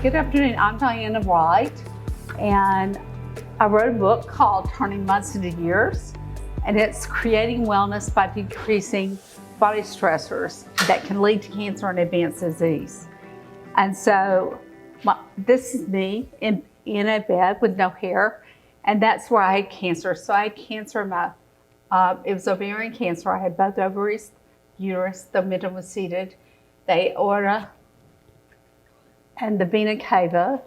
Good afternoon. I'm Diana Wright, and I wrote a book called Turning Months into Years, and it's creating wellness by decreasing body stressors that can lead to cancer and advanced disease. And so this is me in a bed with no hair, and that's where I had cancer. So I had cancer in my, it was ovarian cancer. I had both ovaries, uterus, the midline was seated, the aorta, and the vena cava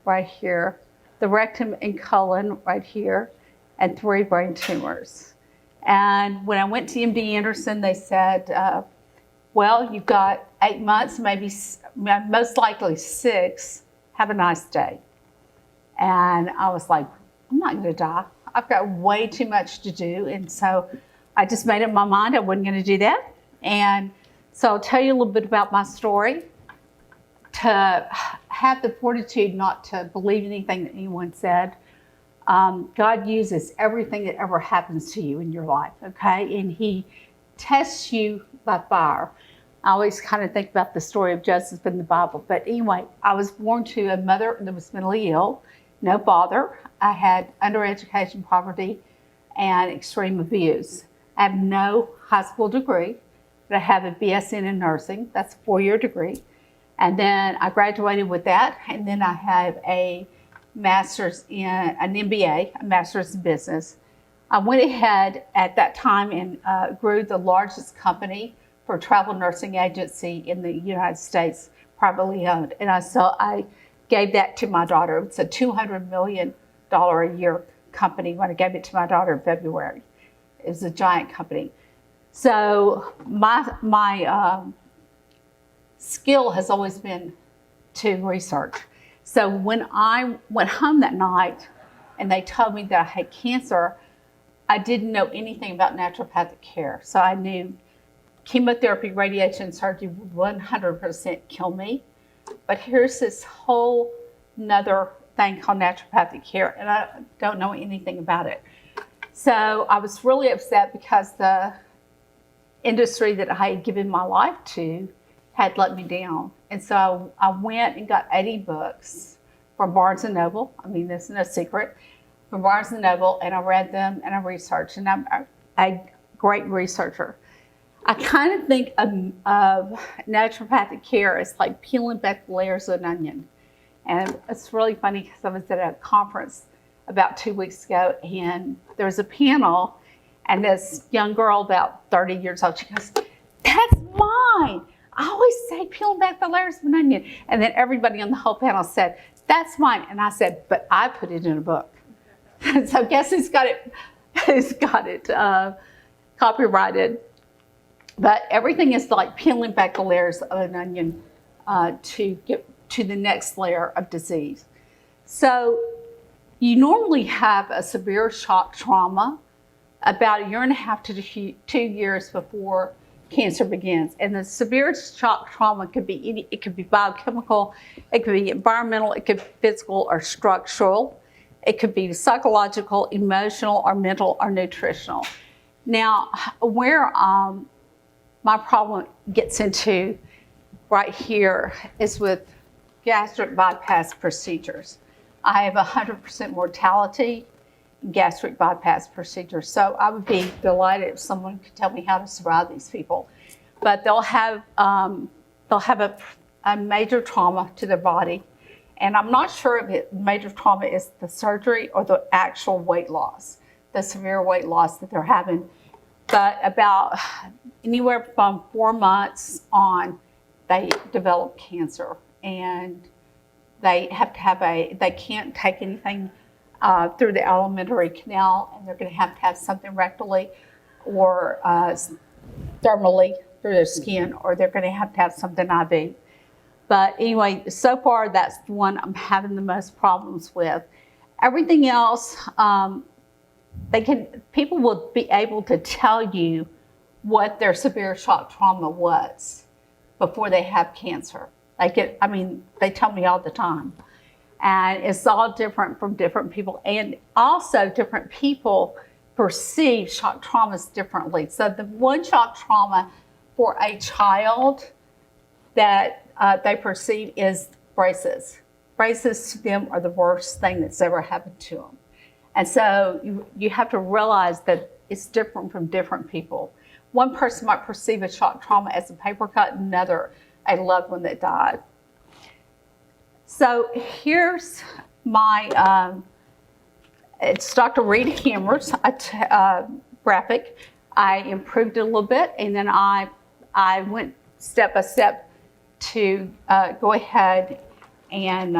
right here, the rectum and colon right here, and 3 brain tumors. And when I went to MD Anderson, they said, well, you've got 8 months, maybe most likely 6. Have a nice day. And I was like, I'm not gonna die. I've got way too much to do. And so I just made up my mind I wasn't gonna do that. And so I'll tell you a little bit about my story. To have the fortitude not to believe anything that anyone said. God uses everything that ever happens to you in your life, okay? And he tests you by fire. I always kind of think about the story of Joseph in the Bible. But anyway, I was born to a mother that was mentally ill, no father. I had undereducation, poverty, and extreme abuse. I have no high school degree, but I have a BSN in nursing. That's a 4-year degree. And then I graduated with that, and then I have a master's in an MBA, a master's in business. I went ahead at that time and grew the largest company for travel nursing agency in the United States, privately owned. And I gave that to my daughter. It's a $200 million a year company when I gave it to my daughter in February. It was a giant company. So my skill has always been to research. So when I went home that night and they told me that I had cancer, I didn't know anything about naturopathic care. So I knew chemotherapy, radiation, surgery would 100% kill me. But here's this whole nother thing called naturopathic care, and I don't know anything about it. So I was really upset because the industry that I had given my life to had let me down. And so I went and got 80 books from Barnes & Noble. I mean, this is no secret. From Barnes & Noble, and I read them and I researched, and I'm a great researcher. I kind of think of naturopathic care as like peeling back the layers of an onion. And it's really funny because I was at a conference about 2 weeks ago, and there was a panel, and this young girl about 30 years old, she goes, "That's mine. I always say peeling back the layers of an onion." And then everybody on the whole panel said, "That's mine." And I said, "But I put it in a book." So guess who's got it? Who's got it copyrighted? But everything is like peeling back the layers of an onion to get to the next layer of disease. So you normally have a severe shock trauma about 1.5 to 2 years before cancer begins. And the severe shock trauma could be it could be biochemical, it could be environmental, it could be physical or structural, it could be psychological, emotional, or mental, or nutritional. Now, where my problem gets into right here is with gastric bypass procedures. I have 100% mortality gastric bypass procedure. So I would be delighted if someone could tell me how to survive these people. But they'll have a major trauma to their body. And I'm not sure if major trauma is the surgery or the actual weight loss, the severe weight loss that they're having. But about anywhere from 4 months on, they develop cancer. And they have to have they can't take anything through the alimentary canal, and they're going to have something rectally or thermally through their skin, or they're going to have something IV. But anyway, so far that's the one I'm having the most problems with. Everything else, people will be able to tell you what their severe shock trauma was before they have cancer. They tell me all the time. And it's all different from different people. And also different people perceive shock traumas differently. So the one shock trauma for a child that they perceive is braces. Braces to them are the worst thing that's ever happened to them. And so you have to realize that it's different from different people. One person might perceive a shock trauma as a paper cut, another a loved one that died. So here's my, it's Dr. Rita Hammer's graphic. I improved it a little bit, and then I went step by step to go ahead and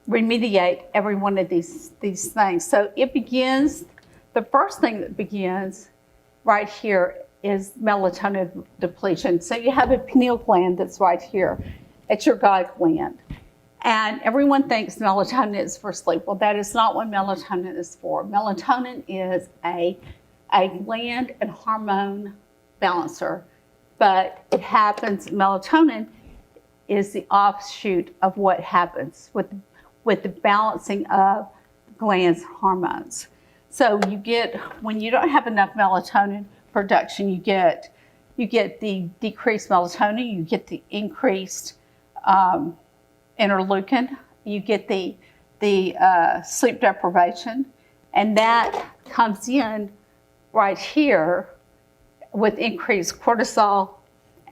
remediate every one of these things. So it begins, the first thing that begins right here is melatonin depletion. So you have a pineal gland that's right here. It's your God gland. And everyone thinks melatonin is for sleep. Well, that is not what melatonin is for. Melatonin is a gland and hormone balancer, but it happens, melatonin is the offshoot of what happens with the balancing of glands hormones. So you get, when you don't have enough melatonin production, you get the decreased melatonin, you get the increased interleukin, you get the sleep deprivation, and that comes in right here with increased cortisol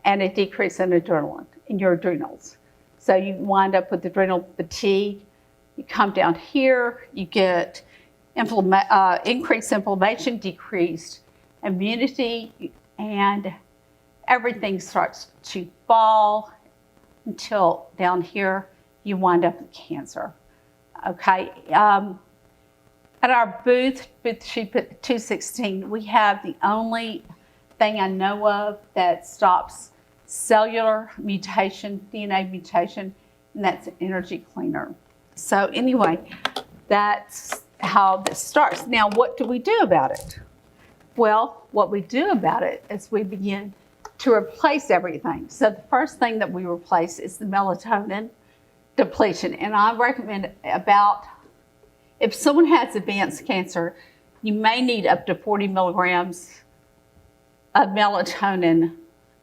and a decrease in adrenaline in your adrenals. So you wind up with adrenal fatigue. You come down here, you get increased inflammation, decreased immunity, and everything starts to fall until down here you wind up with cancer. Okay. At our booth 216, we have the only thing I know of that stops cellular mutation, DNA mutation, and that's an energy cleaner. So anyway, that's how this starts. Now, what do we do about it? Well, what we do about it is we begin to replace everything. So the first thing that we replace is the melatonin depletion. And I recommend about, if someone has advanced cancer, you may need up to 40 milligrams of melatonin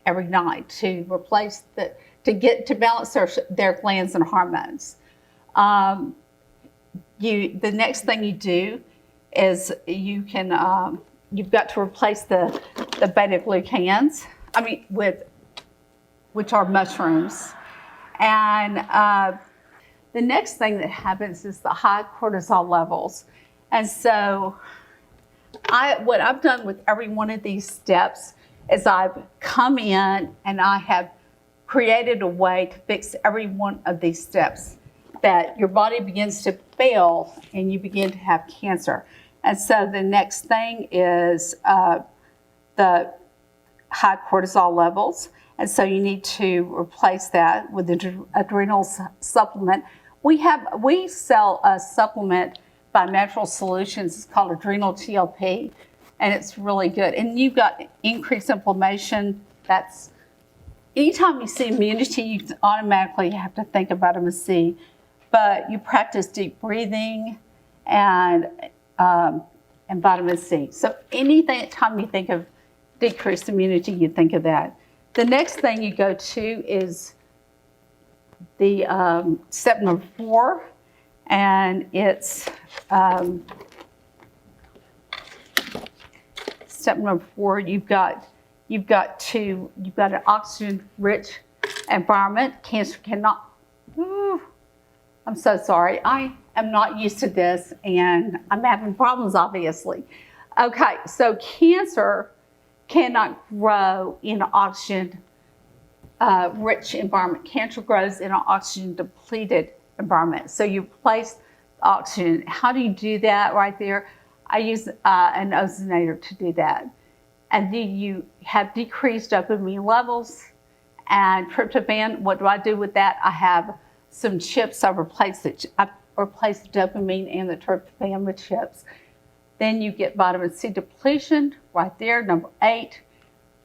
every night to replace to balance their glands and hormones. The next thing you do is you've got to replace the beta glucans, which are mushrooms. And the next thing that happens is the high cortisol levels. And so what I've done with every one of these steps is I've come in and I have created a way to fix every one of these steps that your body begins to fail and you begin to have cancer. And so the next thing is the high cortisol levels. And so you need to replace that with the adrenal supplement. We sell a supplement by Natural Solutions. It's called Adrenal TLP, and it's really good. And you've got increased inflammation. That's anytime you see immunity, you automatically have to think of vitamin C. But you practice deep breathing and vitamin C. So anytime you think of decreased immunity, you think of that. The next thing you go to is the step number 4, and it's step number 4. You've got an oxygen-rich environment. Cancer cannot. I'm so sorry. I am not used to this, and I'm having problems, obviously. Okay, so cancer cannot grow in an oxygen rich environment. Cancer grows in an oxygen depleted environment. So you replace the oxygen. How do you do that right there? I use an ozonator to do that. And then you have decreased dopamine levels and tryptophan. What do I do with that? I have some chips. I replace the dopamine and the tryptophan with chips. Then you get vitamin C depletion right there, number 8.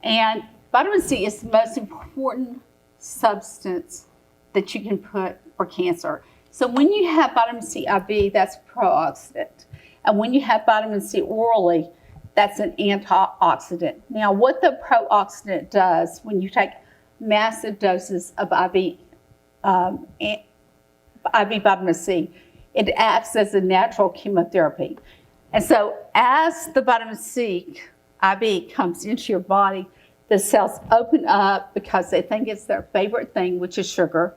And vitamin C is the most important substance that you can put for cancer. So when you have vitamin C IV, that's pro-oxidant. And when you have vitamin C orally, that's an antioxidant. Now, what the pro-oxidant does when you take massive doses of IV vitamin C. It acts as a natural chemotherapy. And so as the vitamin C IV comes into your body, the cells open up because they think it's their favorite thing, which is sugar.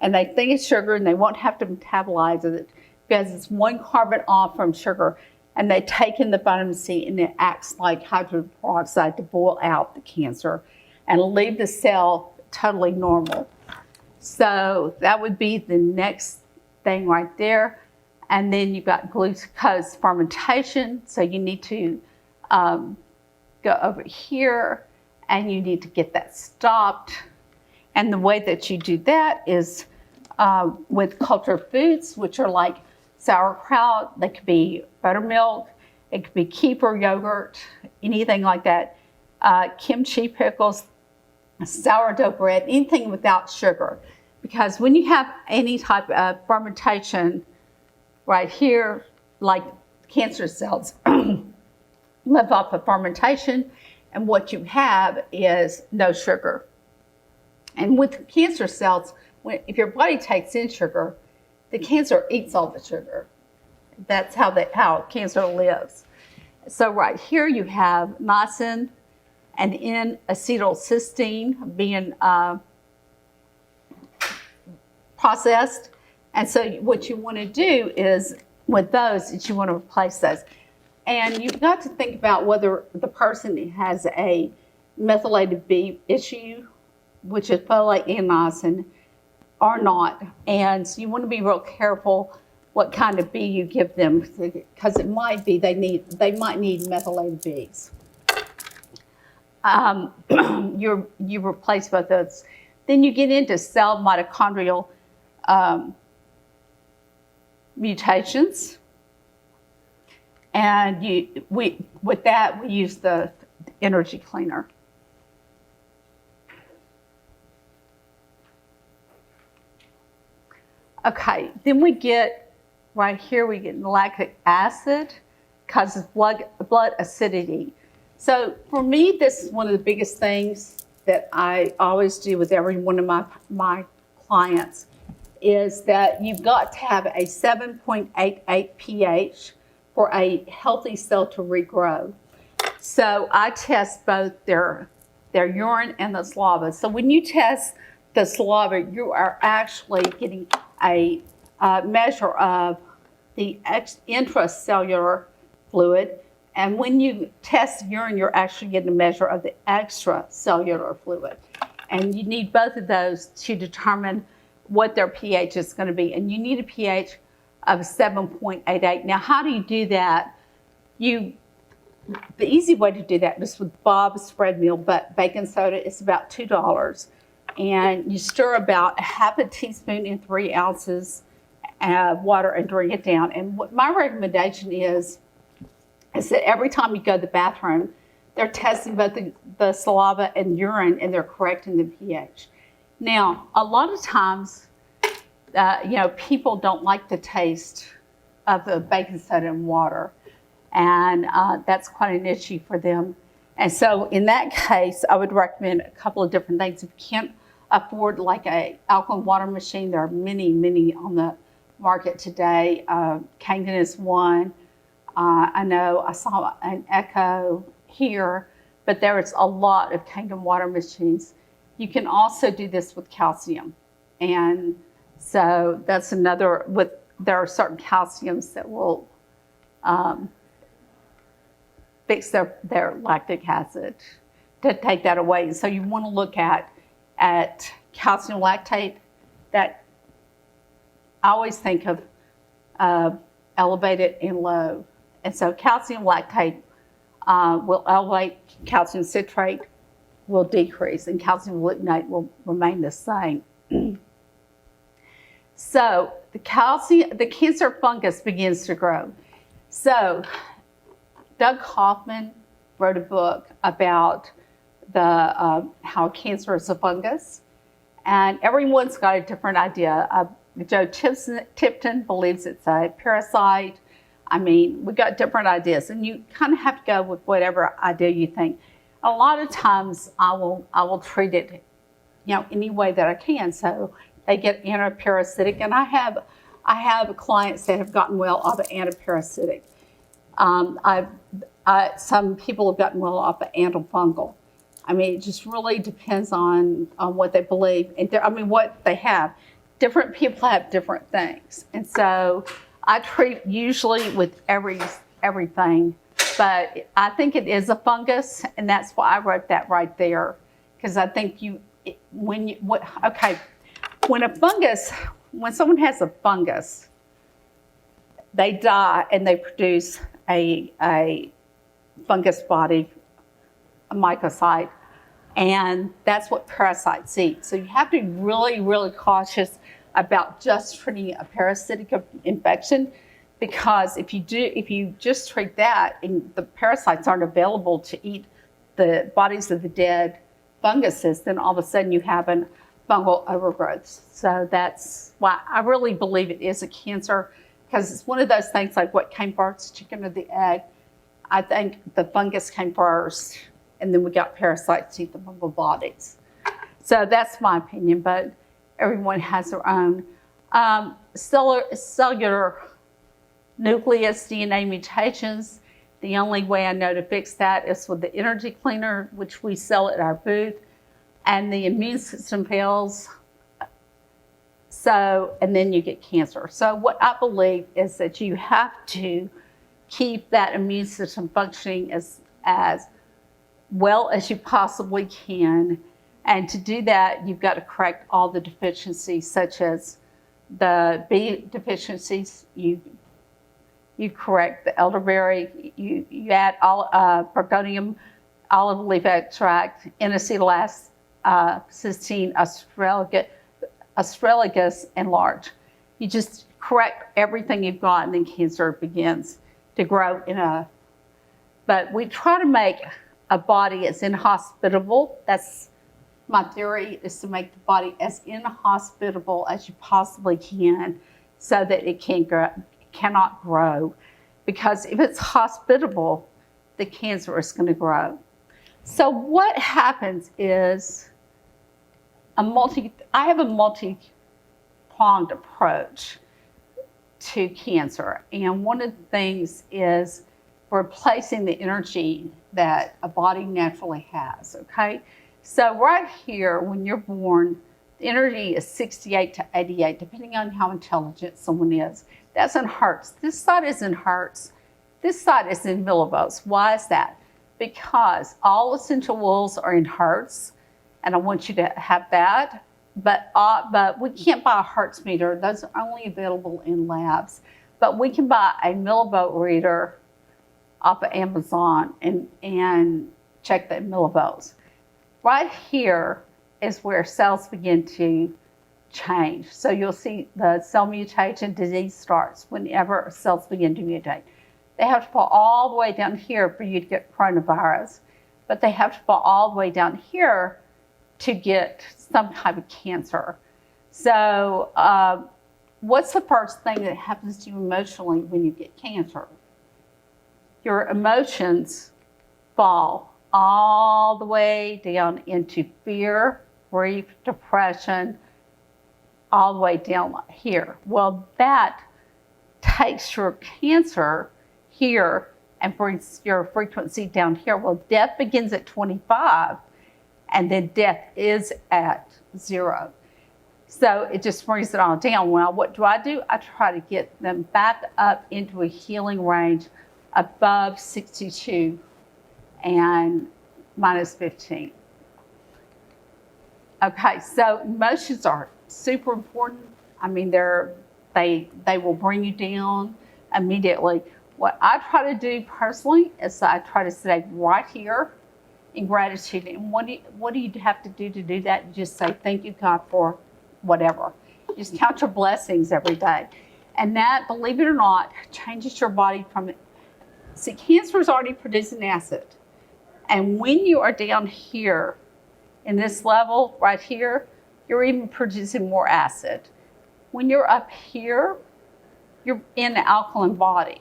And they think it's sugar and they won't have to metabolize it because it's one carbon off from sugar. And they take in the vitamin C and it acts like hydrogen peroxide to boil out the cancer and leave the cell totally normal. So that would be the next thing right there. And then you've got glucose fermentation. So you need to go over here and you need to get that stopped. And the way that you do that is with cultured foods, which are like sauerkraut. They could be buttermilk. It could be kefir yogurt, anything like that. Kimchi pickles, sourdough bread, anything without sugar. Because when you have any type of fermentation right here, like cancer cells live off of fermentation, and what you have is no sugar. And with cancer cells, if your body takes in sugar, the cancer eats all the sugar. That's how cancer lives. So right here you have niacin and N-acetylcysteine being processed. And so what you want to do is with those is you want to replace those. And you've got to think about whether the person has a methylated B issue, which is folate and niacin, or not. And so you want to be real careful what kind of B you give them, because it might be they might need methylated Bs. You replace both those. Then you get into cell mitochondrial mutations. And with that, we use the energy cleaner. Okay, then we get, right here, we get lactic acid, causes blood acidity. So for me, this is one of the biggest things that I always do with every one of my clients is that you've got to have a 7.88 pH for a healthy cell to regrow. So I test both their urine and the saliva. So when you test the saliva, you are actually getting a measure of the intracellular fluid. And when you test urine, you're actually getting a measure of the extracellular fluid. And you need both of those to determine what their pH is going to be. And you need a pH of 7.88. Now, how do you do that? The easy way to do that is with Bob's spread meal, but baking soda is about $2. And you stir about a half a teaspoon in 3 ounces of water and drink it down. And what my recommendation is that every time you go to the bathroom, they're testing both the saliva and urine, and they're correcting the pH. Now, a lot of times, people don't like the taste of the baking soda and water, and that's quite an issue for them. And so in that case, I would recommend a couple of different things. If you can't afford like a alkaline water machine, there are many, many on the market today. Kangen is one. I know I saw an Echo here, but there is a lot of Kangen water machines. You can also do this with calcium. And so that's another, there are certain calciums that will fix their lactic acid to take that away. And so you want to look at calcium lactate. That I always think of elevated and low. And so calcium lactate will elevate, calcium citrate will decrease, and calcium gluconate will remain the same. So the cancer fungus begins to grow. So Doug Hoffman wrote a book about how cancer is a fungus, and everyone's got a different idea. Joe Tipton believes it's a parasite. I mean, we got different ideas, and you kind of have to go with whatever idea you think. A lot of times, I will treat it, any way that I can. So they get antiparasitic, and I have clients that have gotten well off of antiparasitic. Some people have gotten well off of antifungal. I mean, it just really depends on what they believe and what they have. Different people have different things, and so I treat usually with everything. But I think it is a fungus, and that's why I wrote that right there, because I think when someone has a fungus, they die and they produce a fungus body, a mycocyte, and that's what parasites eat. So you have to be really, really cautious about just treating a parasitic infection, because if you just treat that and the parasites aren't available to eat the bodies of the dead funguses, then all of a sudden you have a fungal overgrowth. So that's why I really believe it is a cancer, because it's one of those things like what came first, chicken or the egg. I think the fungus came first, and then we got parasites to eat the fungal bodies. So that's my opinion, but everyone has their own. Cellular nucleus DNA mutations, the only way I know to fix that is with the energy cleaner, which we sell at our booth, and the immune system fails. So, and then you get cancer. So what I believe is that you have to keep that immune system functioning as well as you possibly can. And to do that, you've got to correct all the deficiencies, such as the B deficiencies. You correct the elderberry. You add protonium, olive leaf extract, N-acetyl cysteine, astragalus, and larch. You just correct everything you've got, and then cancer begins to grow but we try to make a body as inhospitable. That's my theory, is to make the body as inhospitable as you possibly can, so that it cannot grow. Because if it's hospitable, the cancer is going to grow. So what happens is I have a multi-pronged approach to cancer. And one of the things is replacing the energy that a body naturally has, okay? So right here, when you're born, the energy is 68 to 88, depending on how intelligent someone is. That's in hertz. This side is in hertz. This side is in millivolts. Why is that? Because all essential oils are in hertz, and I want you to have that. But we can't buy a hertz meter. Those are only available in labs. But we can buy a millivolt reader off of Amazon and check the millivolts. Right here is where cells begin to change. So you'll see the cell mutation disease starts whenever cells begin to mutate. They have to fall all the way down here for you to get coronavirus, but they have to fall all the way down here to get some type of cancer. So what's the first thing that happens to you emotionally when you get cancer? Your emotions fall all the way down into fear, grief, depression, all the way down here. Well, that takes your cancer here and brings your frequency down here. Well, death begins at 25, and then death is at 0. So it just brings it all down. Well, what do? I try to get them back up into a healing range above 62 and minus 15. Okay, so emotions are super important. I mean, they will bring you down immediately. What I try to do personally is I try to stay right here in gratitude. And what do you have to do that? You just say, thank you, God, for whatever. Just count your blessings every day. And that, believe it or not, changes your body from it. See, cancer is already producing acid. And when you are down here in this level right here, you're even producing more acid. When you're up here, you're in an alkaline body.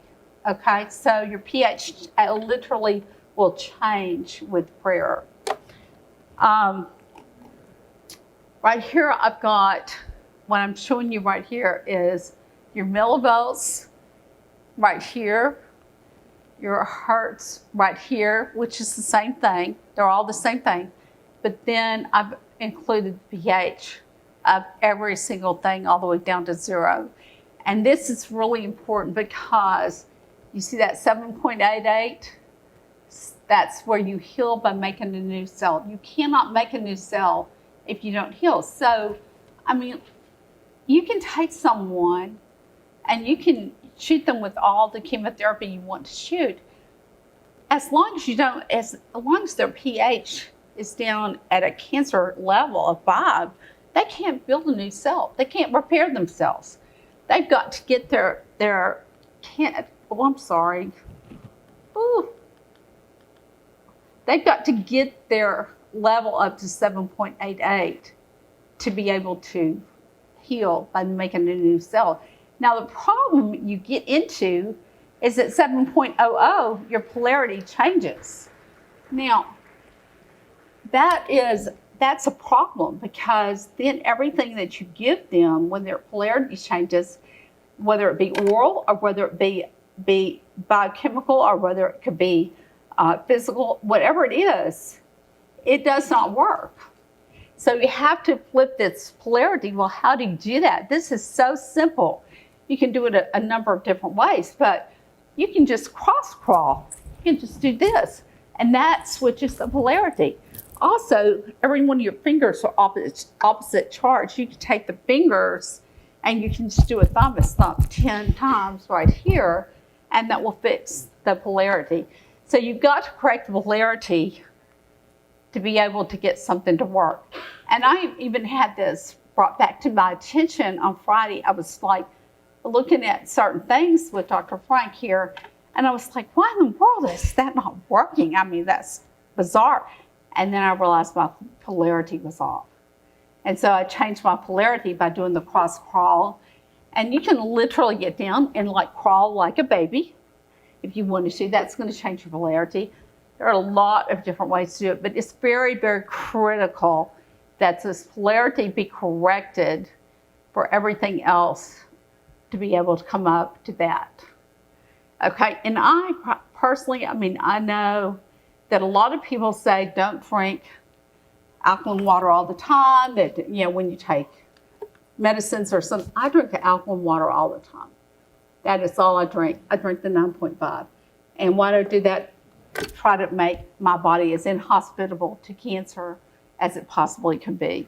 Okay, so your pH literally will change with prayer. Right here, I've got, what I'm showing you right here is your millivolts right here, your hertz right here, which is the same thing. They're all the same thing. But then I've included the pH of every single thing all the way down to 0. And this is really important because you see that 7.88? That's where you heal by making a new cell. You cannot make a new cell if you don't heal. So, I mean, you can take someone and you can shoot them with all the chemotherapy you want to shoot. As long as their pH is down at a cancer level of 5, they can't build a new cell. They can't repair themselves. They've got to get They've got to get their level up to 7.88 to be able to heal by making a new cell. Now, the problem you get into is at 7.00, your polarity changes. Now, that's a problem because then everything that you give them when their polarity changes, whether it be oral or whether it be biochemical or whether it could be physical, whatever it is, it does not work. So you have to flip this polarity. Well, how do you do that? This is so simple. You can do it a number of different ways, but you can just cross crawl. You can just do this, and that switches the polarity. Also, every one of your fingers are opposite charge. You can take the fingers and you can just do a thumb 10 times right here, and that will fix the polarity. So you've got to correct the polarity to be able to get something to work. And I even had this brought back to my attention on Friday. I was like looking at certain things with Dr. Frank here, and I was like, why in the world is that not working? I mean, that's bizarre. And then I realized my polarity was off. And so I changed my polarity by doing the cross crawl. And you can literally get down and like crawl like a baby if you want to. That's going to change your polarity. There are a lot of different ways to do it, but it's very, very critical that this polarity be corrected for everything else to be able to come up to that. Okay, and I personally, I know that a lot of people say don't drink alkaline water all the time, that, when you take medicines or something. I drink alkaline water all the time. That is all I drink. I drink the 9.5. And why do I do that? Try to make my body as inhospitable to cancer as it possibly can be.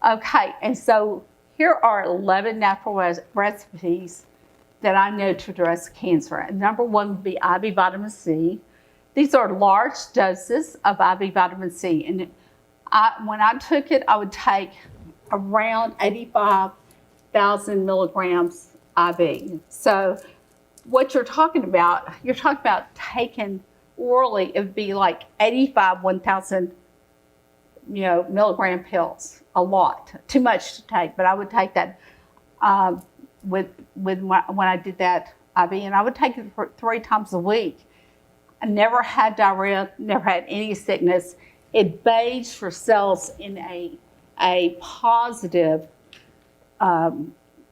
Okay, and so here are 11 natural recipes that I know to address cancer. And number one would be IV vitamin C. These are large doses of IV vitamin C. And when I took it, I would take around 85,000 milligrams IV. So what you're talking about taking orally, it would be like 1,000 milligram pills. A lot, too much to take, but I would take that when I did that IV, and I would take it for 3 times a week. I never had diarrhea, never had any sickness. It bathes your cells in a positive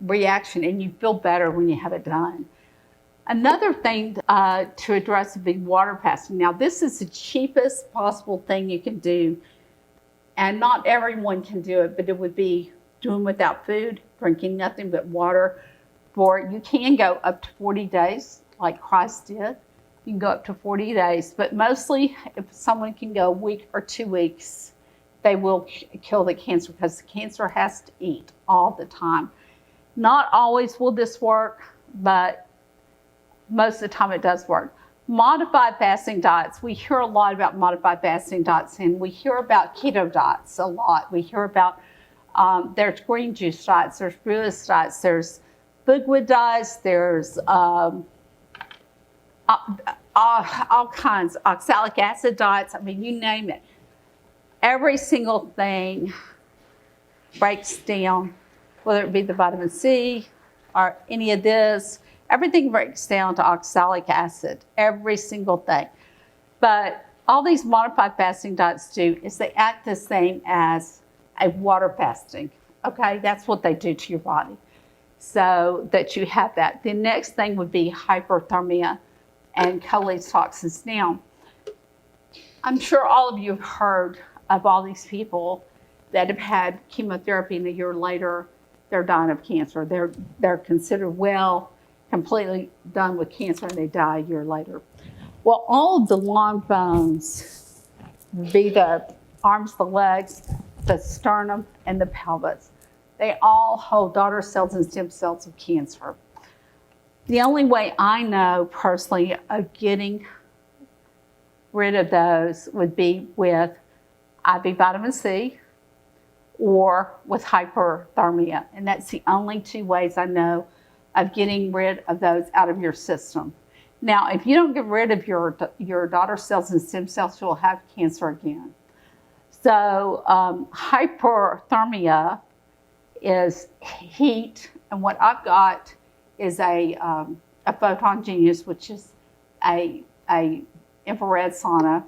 reaction, and you feel better when you have it done. Another thing to address would be water fasting. Now, this is the cheapest possible thing you can do, and not everyone can do it, but it would be doing without food, drinking nothing but water. You can go up to 40 days, like Christ did. You can go up to 40 days, but mostly if someone can go a week or 2 weeks, they will kill the cancer because the cancer has to eat all the time. Not always will this work, but most of the time it does work. Modified fasting diets. We hear a lot about modified fasting diets, and we hear about keto diets a lot. We hear about there's green juice diets, there's Buddhist diets, there's liquid diets, there's all kinds, oxalic acid diets. You name it. Every single thing breaks down, whether it be the vitamin C or any of this. Everything breaks down to oxalic acid, every single thing. But all these modified fasting diets do is they act the same as a water fasting. Okay, that's what they do to your body, so that you have that. The next thing would be hyperthermia and collagen toxins. Now, I'm sure all of you have heard of all these people that have had chemotherapy and a year later they're dying of cancer. They're considered well, completely done with cancer, and they die a year later. Well, all of the long bones, be the arms, the legs, the sternum, and the pelvis, they all hold daughter cells and stem cells of cancer. The only way I know personally of getting rid of those would be with IV vitamin C or with hyperthermia. And that's the only two ways I know of getting rid of those out of your system. Now, if you don't get rid of your daughter cells and stem cells, you'll have cancer again. So hyperthermia is heat, and what I've got is a Photon Genius, which is a infrared sauna,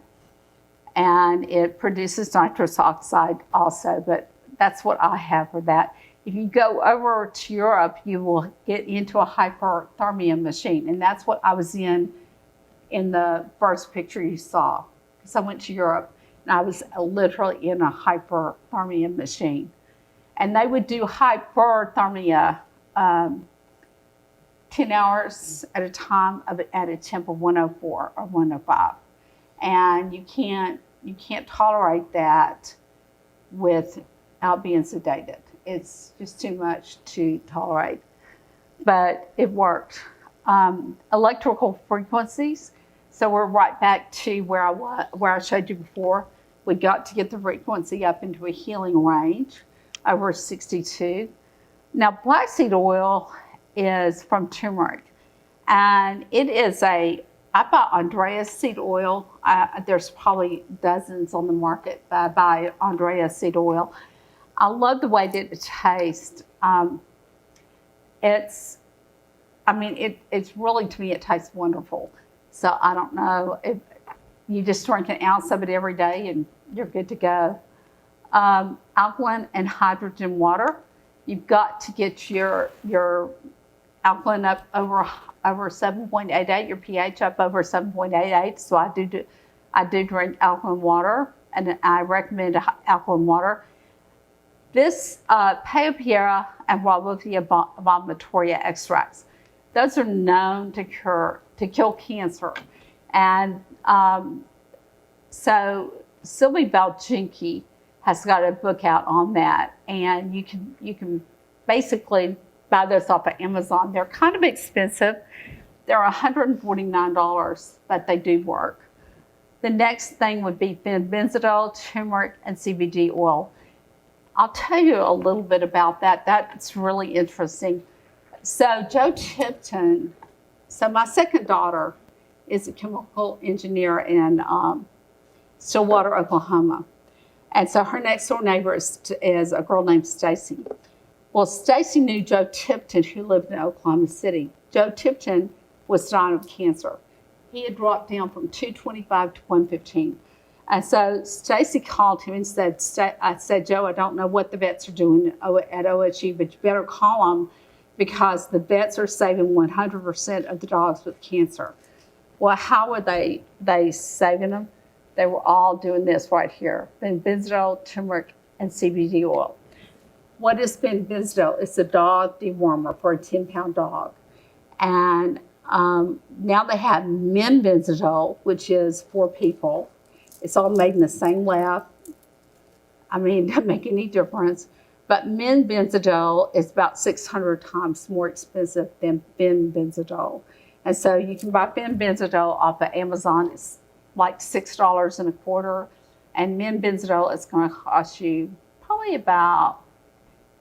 and it produces nitrous oxide also, but that's what I have for that. If you go over to Europe, you will get into a hyperthermia machine, and that's what I was in the first picture you saw. So I went to Europe, and I was literally in a hyperthermia machine. And they would do hyperthermia 10 hours at a time at a temp of 104 or 105. And you can't tolerate that without being sedated. It's just too much to tolerate, but it worked. Electrical frequencies. So we're right back to where I showed you before. We got to get the frequency up into a healing range over 62. Now, black seed oil is from turmeric, and it is I bought Andrea seed oil. There's probably dozens on the market, but I buy Andrea seed oil. I love the way that it tastes. It's really, to me, it tastes wonderful. So I don't know, if you just drink an ounce of it every day and you're good to go. Alkaline and hydrogen water. You've got to get your alkaline up over 7.88, your pH up over 7.88. So I do drink alkaline water, and I recommend alkaline water. This Paeopera and Rauwildia vomitoria extracts, those are known to kill cancer. And so Sylvie Balchinki has got a book out on that, and you can basically buy those off of Amazon. They're kind of expensive. They're $149, but they do work. The next thing would be benzodiazole, turmeric, and CBD oil. I'll tell you a little bit about that. That's really interesting. So Joe Tipton, so my second daughter is a chemical engineer in Stillwater, Oklahoma. And so her next door neighbor is a girl named Stacy. Well, Stacy knew Joe Tipton, who lived in Oklahoma City. Joe Tipton was dying of cancer. He had dropped down from 225 to 115. And so Stacy called him and said, I said, Joe, I don't know what the vets are doing at OSU, but you better call them because the vets are saving 100% of the dogs with cancer. Well, how were they saving them? They were all doing this right here, benzodiazole, turmeric, and CBD oil. What is benzodiazole? It's a dog dewormer for a 10-pound dog. And now they have men benzodiazole, which is for people. It's all made in the same lab. I mean, it doesn't make any difference. But men benzodiazole is about 600 times more expensive than Ben benzodiazole. And so you can buy Ben benzodiazole off of Amazon. It's like $6 and a quarter. And men benzodiazole is going to cost you probably about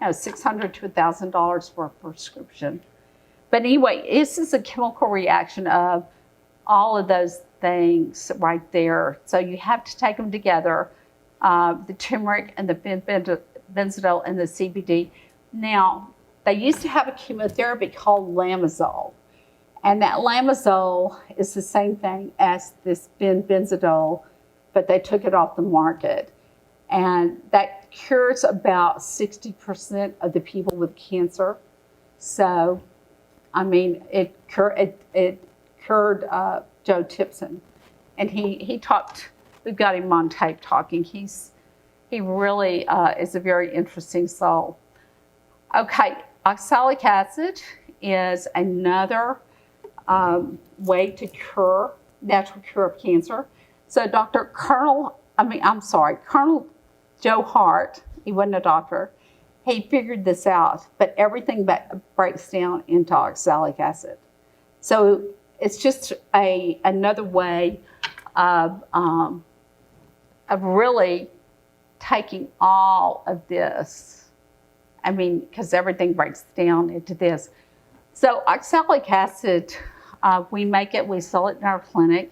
$600 to $1,000 for a prescription. But anyway, this is a chemical reaction of all of those things right there. So you have to take them together, the turmeric and the benzodiazole and the CBD. Now, they used to have a chemotherapy called Lamazole. And that Lamazole is the same thing as this benzodiazole, but they took it off the market. and that cures about 60% of the people with cancer. So, I mean, it cured Joe Tipson, and he talked. We've got him on tape talking. He really is a very interesting soul. Okay, oxalic acid is another way to natural cure of cancer. So Colonel Joe Hart, he wasn't a doctor, he figured this out, but everything breaks down into oxalic acid. So it's just another way of really taking all of this. I mean, because everything breaks down into this. So oxalic acid, we make it, we sell it in our clinic,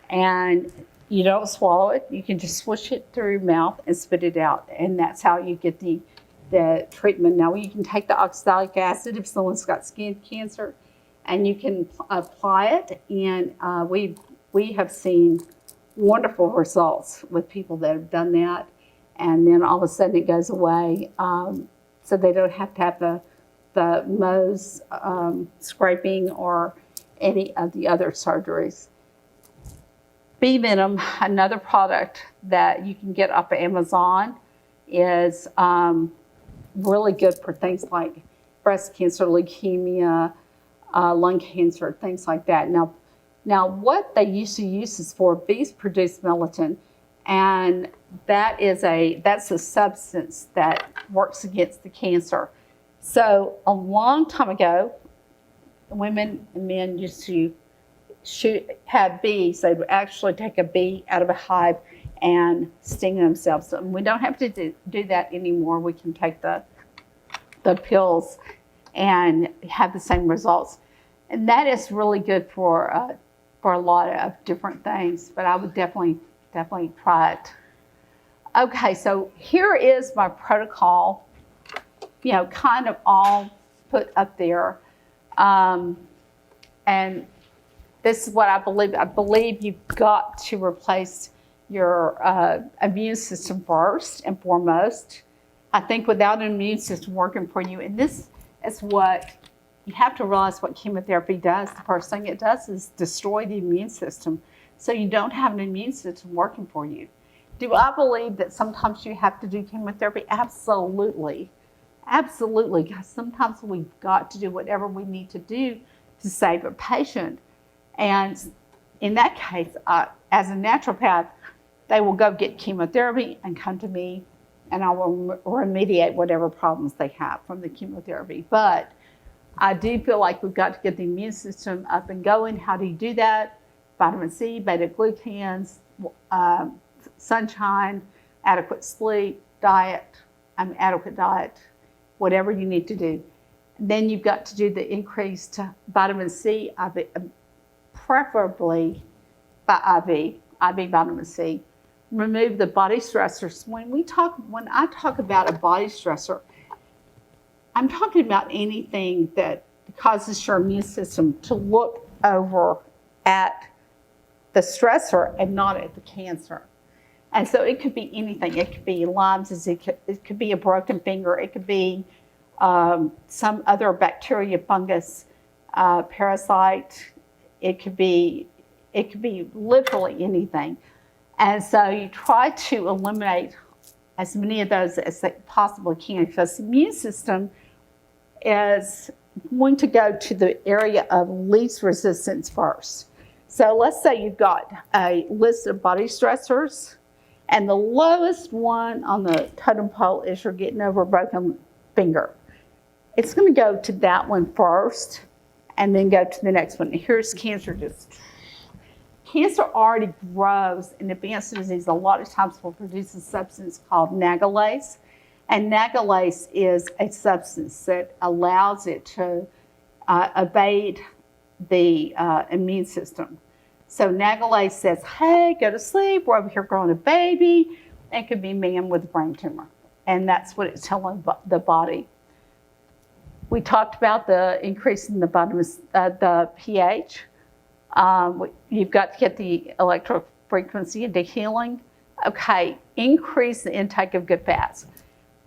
and you don't swallow it. You can just swish it through your mouth and spit it out, and that's how you get the treatment. Now, you can take the oxalic acid if someone's got skin cancer, and you can apply it, and we have seen wonderful results with people that have done that, and then all of a sudden it goes away, so they don't have to have the Mohs scraping or any of the other surgeries. Bee venom, another product that you can get off of Amazon, is really good for things like breast cancer, leukemia, lung cancer, things like that. Now, what they used to use this for, bees produce melatonin, and that's a substance that works against the cancer. So a long time ago, women and men used to have bees. They would actually take a bee out of a hive and sting themselves. And we don't have to do that anymore. We can take the pills and have the same results. And that is really good for a lot of different things, but I would definitely try it. Okay, so here is my protocol, kind of all put up there. And this is what I believe. I believe you've got to replace your immune system first and foremost. I think without an immune system working for you, and this is what you have to realize what chemotherapy does. The first thing it does is destroy the immune system. So you don't have an immune system working for you. Do I believe that sometimes you have to do chemotherapy? Absolutely. Absolutely. Because sometimes we've got to do whatever we need to do to save a patient. And in that case, as a naturopath, they will go get chemotherapy and come to me, and I will remediate whatever problems they have from the chemotherapy. But I do feel like we've got to get the immune system up and going. How do you do that? Vitamin C, beta-glucans, sunshine, adequate sleep, adequate diet, whatever you need to do. Then you've got to do the increased vitamin C, preferably by IV vitamin C. Remove the body stressors. When I talk about a body stressor, I'm talking about anything that causes your immune system to look over at the stressor and not at the cancer. And so it could be anything. It could be Lyme's disease, it could be a broken finger, it could be some other bacteria, fungus, parasite. It could be literally anything. And so you try to eliminate as many of those as they possibly can, because the immune system is going to go to the area of least resistance first. So let's say you've got a list of body stressors, and the lowest one on the totem pole is you're getting over a broken finger. It's going to go to that one first, and then go to the next one. Here's cancer. Cancer already grows in advanced disease. A lot of times will produce a substance called nagalase. And nagalase is a substance that allows it to evade the immune system. So nagalase says, hey, go to sleep. We're over here growing a baby. It could be a man with a brain tumor. And that's what it's telling the body. We talked about the increase in the pH. You've got to get the electrofrequency into healing. Okay, increase the intake of good fats.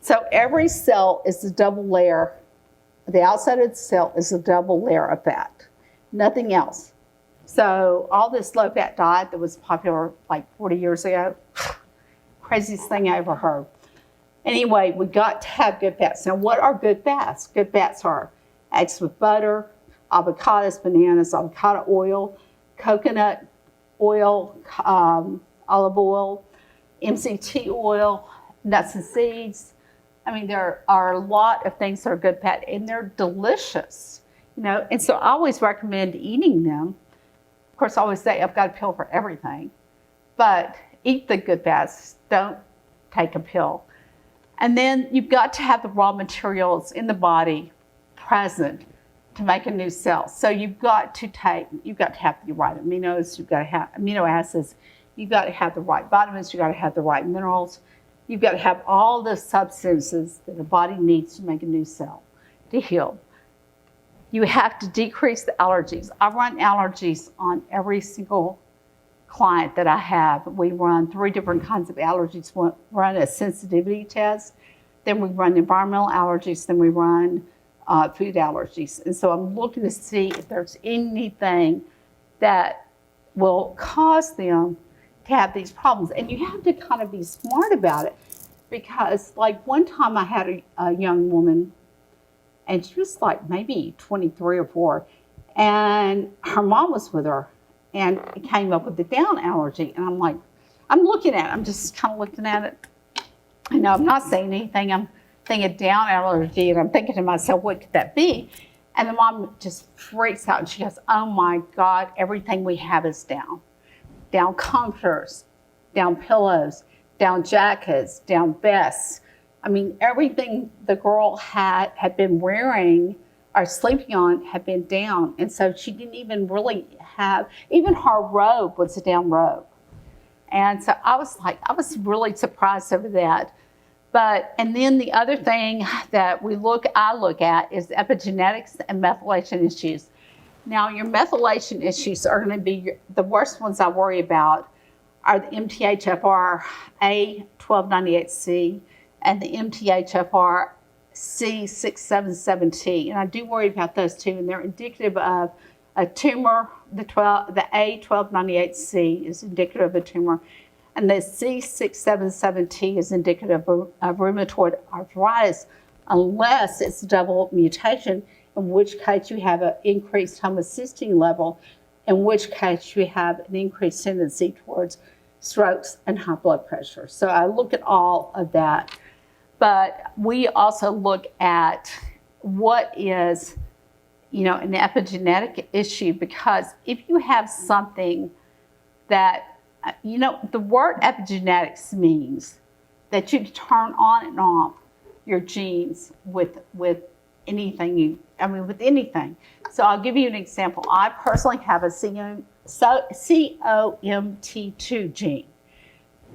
So every cell is a double layer. The outside of the cell is a double layer of fat, nothing else. So all this low-fat diet that was popular like 40 years ago, craziest thing I ever heard. Anyway, we got to have good fats. Now, what are good fats? Good fats are eggs with butter, avocados, bananas, avocado oil, coconut oil, olive oil, MCT oil, nuts and seeds. I mean, there are a lot of things that are good fat, and they're delicious, you know. And so I always recommend eating them. Of course, I always say I've got a pill for everything, but eat the good fats. Don't take a pill. And then you've got to have the raw materials in the body present to make a new cell. So you've got to have the right aminos, you've got to have amino acids, you've got to have the right vitamins, you've got to have the right minerals, you've got to have all the substances that the body needs to make a new cell to heal. You have to decrease the allergies. I run allergies on every single client that I have. We run 3 different kinds of allergies. We run a sensitivity test, then we run environmental allergies, then we run food allergies. And so I'm looking to see if there's anything that will cause them to have these problems. And you have to kind of be smart about it, because like one time I had a young woman, and she was like maybe 23 or 4, and her mom was with her, and it came up with the down allergy. And I'm like, I'm looking at it, I'm just kind of looking at it. I know I'm not saying anything, I'm thinking down allergy, and I'm thinking to myself, what could that be? And the mom just freaks out, and she goes, oh my God, everything we have is down. Down comforters, down pillows, down jackets, down vests. I mean, everything the girl had been wearing or sleeping on had been down. And so she didn't even really have, even her robe was a down robe. And so I was really surprised over that. And then the other thing that I look at is epigenetics and methylation issues. Now, your methylation issues are going to be the worst ones I worry about are the MTHFR A1298C and the MTHFR C677T. And I do worry about those two, and they're indicative of a tumor. The A1298C is indicative of a tumor, and the C677T is indicative of rheumatoid arthritis, unless it's a double mutation, in which case you have an increased homocysteine level, in which case you have an increased tendency towards strokes and high blood pressure. So I look at all of that. But we also look at what is, an epigenetic issue, because if you have something that, the word epigenetics means that you can turn on and off your genes with anything with anything. So I'll give you an example. I personally have a COMT2 gene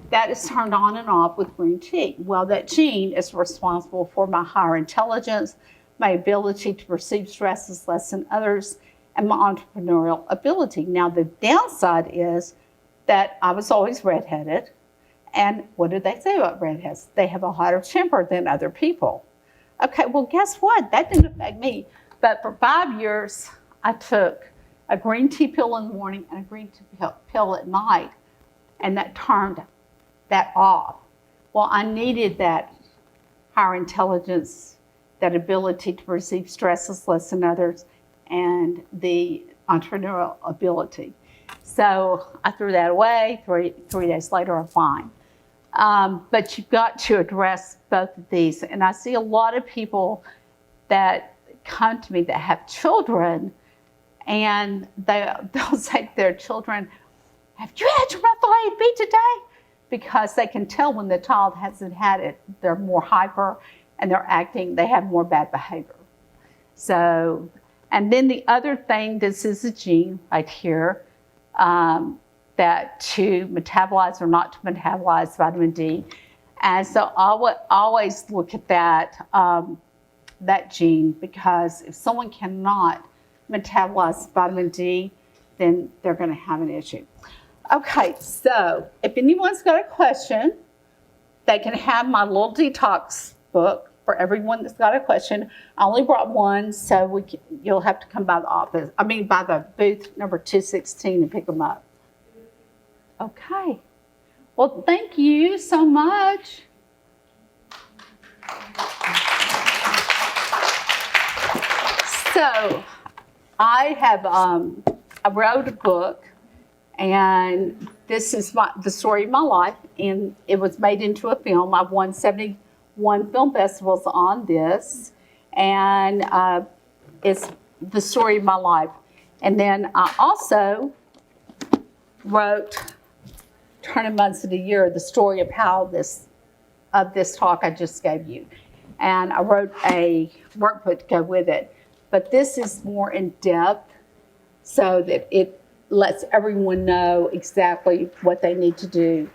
that is turned on and off with green tea. Well, that gene is responsible for my higher intelligence, my ability to perceive stresses less than others, and my entrepreneurial ability. Now, the downside is that I was always redheaded. And what did they say about redheads? They have a hotter temper than other people. Okay, well, guess what? That didn't affect me. But for 5 years, I took a green tea pill in the morning and a green tea pill at night, and that turned that off. Well, I needed that higher intelligence, that ability to perceive stresses less than others, and the entrepreneurial ability. So I threw that away. Three days later, I'm fine. But you've got to address both of these. And I see a lot of people that come to me that have children, and they'll say to their children, have you had your methylated B today? Because they can tell when the child hasn't had it, they're more hyper and they have more bad behavior. So, and then the other thing, this is a gene right here, that to metabolize or not to metabolize vitamin D. And so I would always look at that gene, because if someone cannot metabolize vitamin D, then they're going to have an issue. Okay, so if anyone's got a question, they can have my little detox book for everyone that's got a question. I only brought one, so you'll have to come by the office. I mean, by the booth number 216 and pick them up. Okay. Well, thank you so much. So, I wrote a book, and this is the story of my life, and it was made into a film. I've won 71 film festivals on this, and it's the story of my life. And then I also wrote Turning Months of the Year, the story of how this talk I just gave you. And I wrote a workbook to go with it. But this is more in depth so that it lets everyone know exactly what they need to do.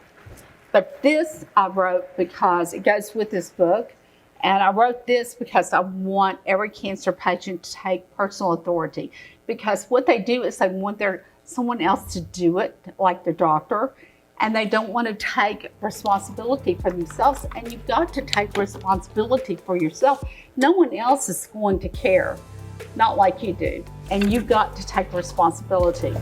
But this I wrote because it goes with this book. And I wrote this because I want every cancer patient to take personal authority. Because what they do is they want someone else to do it, like the doctor, and they don't want to take responsibility for themselves. And you've got to take responsibility for yourself. No one else is going to care, not like you do. And you've got to take responsibility.